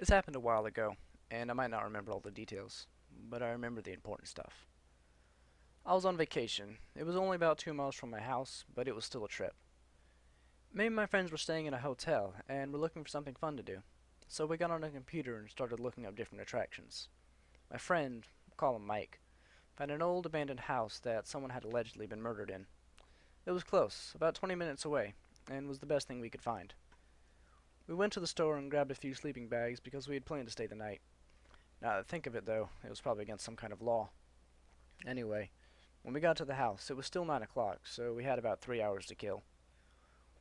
This happened a while ago, and I might not remember all the details, but I remember the important stuff. I was on vacation. It was only about 2 miles from my house, but it was still a trip. Me and my friends were staying in a hotel, and were looking for something fun to do. So we got on a computer and started looking up different attractions. My friend, we'll call him Mike, found an old abandoned house that someone had allegedly been murdered in. It was close, about 20 minutes away, and was the best thing we could find. We went to the store and grabbed a few sleeping bags because we had planned to stay the night. Now that I think of it though, it was probably against some kind of law. Anyway, when we got to the house, it was still 9 o'clock, so we had about 3 hours to kill.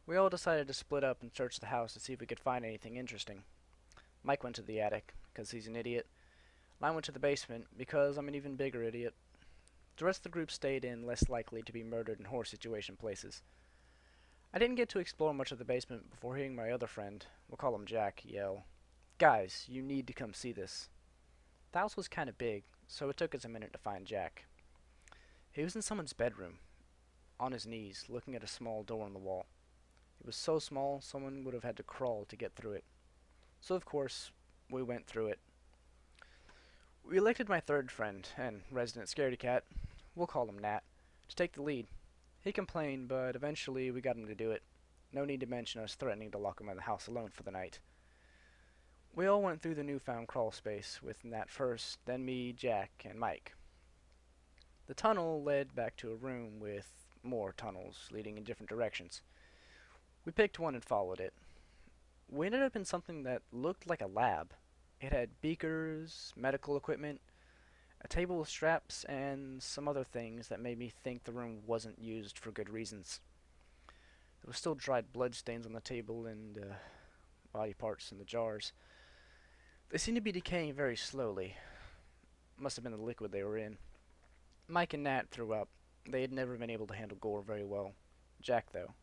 We all decided to split up and search the house to see if we could find anything interesting. Mike went to the attic, because he's an idiot, and I went to the basement, because I'm an even bigger idiot. The rest of the group stayed in less likely to be murdered in horror situation places. I didn't get to explore much of the basement before hearing my other friend, we'll call him Jack, yell, "Guys, you need to come see this." The house was kinda big, so it took us a minute to find Jack. He was in someone's bedroom, on his knees, looking at a small door on the wall. It was so small, someone would have had to crawl to get through it. So of course, we went through it. We elected my third friend, and resident scaredy cat, we'll call him Nat, to take the lead. He complained, but eventually we got him to do it. No need to mention us threatening to lock him in the house alone for the night. We all went through the newfound crawl space, with Nat first, then me, Jack, and Mike. The tunnel led back to a room with more tunnels leading in different directions. We picked one and followed it. We ended up in something that looked like a lab. It had beakers, medical equipment, a table with straps, and some other things that made me think the room wasn't used for good reasons. There was still dried blood stains on the table and body parts in the jars. They seemed to be decaying very slowly. Must have been the liquid they were in. Mike and Nat threw up. They had never been able to handle gore very well. Jack, though,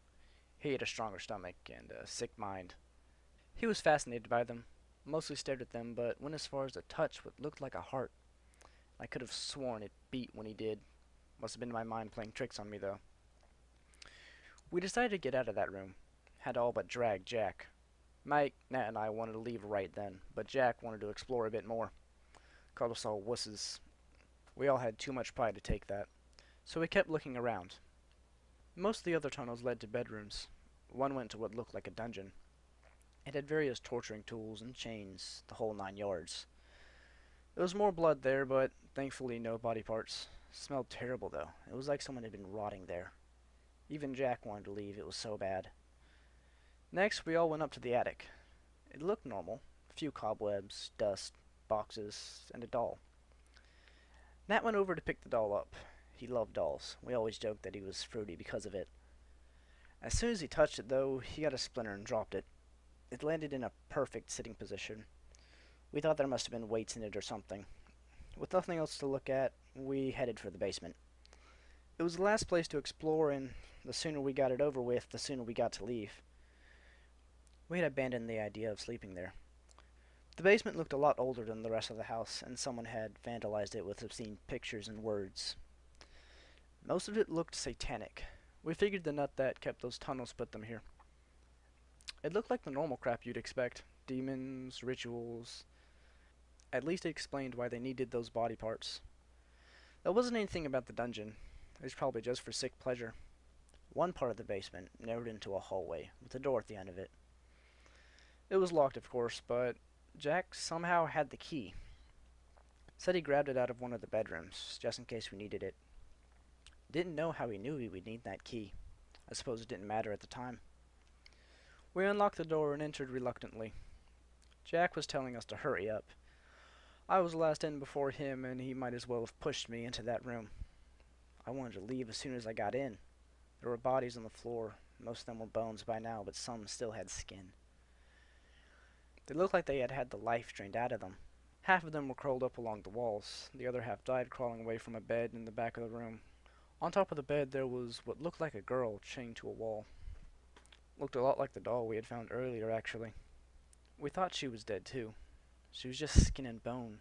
he had a stronger stomach and a sick mind. He was fascinated by them, mostly stared at them, but went as far as to touch what looked like a heart. I could have sworn it beat when he did. Must have been my mind playing tricks on me, though. We decided to get out of that room. Had to all but drag Jack. Mike, Nat, and I wanted to leave right then, but Jack wanted to explore a bit more. Called us all wusses. We all had too much pride to take that, so we kept looking around. Most of the other tunnels led to bedrooms. One went to what looked like a dungeon. It had various torturing tools and chains, the whole 9 yards. There was more blood there, but thankfully no body parts. Smelled terrible though. It was like someone had been rotting there. Even Jack wanted to leave, it was so bad. Next, we all went up to the attic. It looked normal. A few cobwebs, dust, boxes, and a doll. Nat went over to pick the doll up. He loved dolls. We always joked that he was fruity because of it. As soon as he touched it, though, he got a splinter and dropped it. It landed in a perfect sitting position. We thought there must have been weights in it or something. With nothing else to look at, we headed for the basement. It was the last place to explore, and the sooner we got it over with, the sooner we got to leave. We had abandoned the idea of sleeping there. The basement looked a lot older than the rest of the house, and someone had vandalized it with obscene pictures and words. Most of it looked satanic. We figured the nut that kept those tunnels put them here. It looked like the normal crap you'd expect. Demons, rituals. At least it explained why they needed those body parts. There wasn't anything about the dungeon. It was probably just for sick pleasure. One part of the basement narrowed into a hallway, with a door at the end of it. It was locked, of course, but Jack somehow had the key. Said he grabbed it out of one of the bedrooms, just in case we needed it. Didn't know how he knew we would need that key. I suppose it didn't matter at the time. We unlocked the door and entered reluctantly. Jack was telling us to hurry up. I was last in before him, and he might as well have pushed me into that room. I wanted to leave as soon as I got in. There were bodies on the floor. Most of them were bones by now, but some still had skin. They looked like they had had the life drained out of them. Half of them were curled up along the walls. The other half died crawling away from a bed in the back of the room. On top of the bed there was what looked like a girl chained to a wall. Looked a lot like the doll we had found earlier, actually. We thought she was dead, too. She was just skin and bone.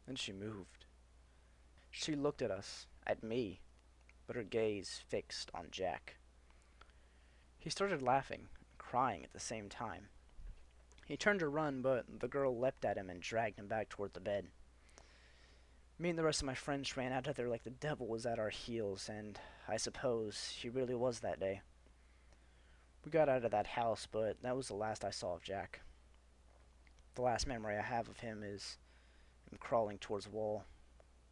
Then she moved. She looked at us, at me, but her gaze fixed on Jack. He started laughing and crying at the same time. He turned to run, but the girl leapt at him and dragged him back toward the bed. Me and the rest of my friends ran out of there like the devil was at our heels, and I suppose he really was that day. We got out of that house, but that was the last I saw of Jack. The last memory I have of him is him crawling towards the wall,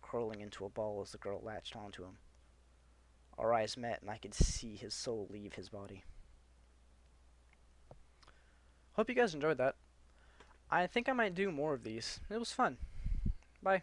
curling into a ball as the girl latched onto him. Our eyes met, and I could see his soul leave his body. Hope you guys enjoyed that. I think I might do more of these. It was fun. Bye.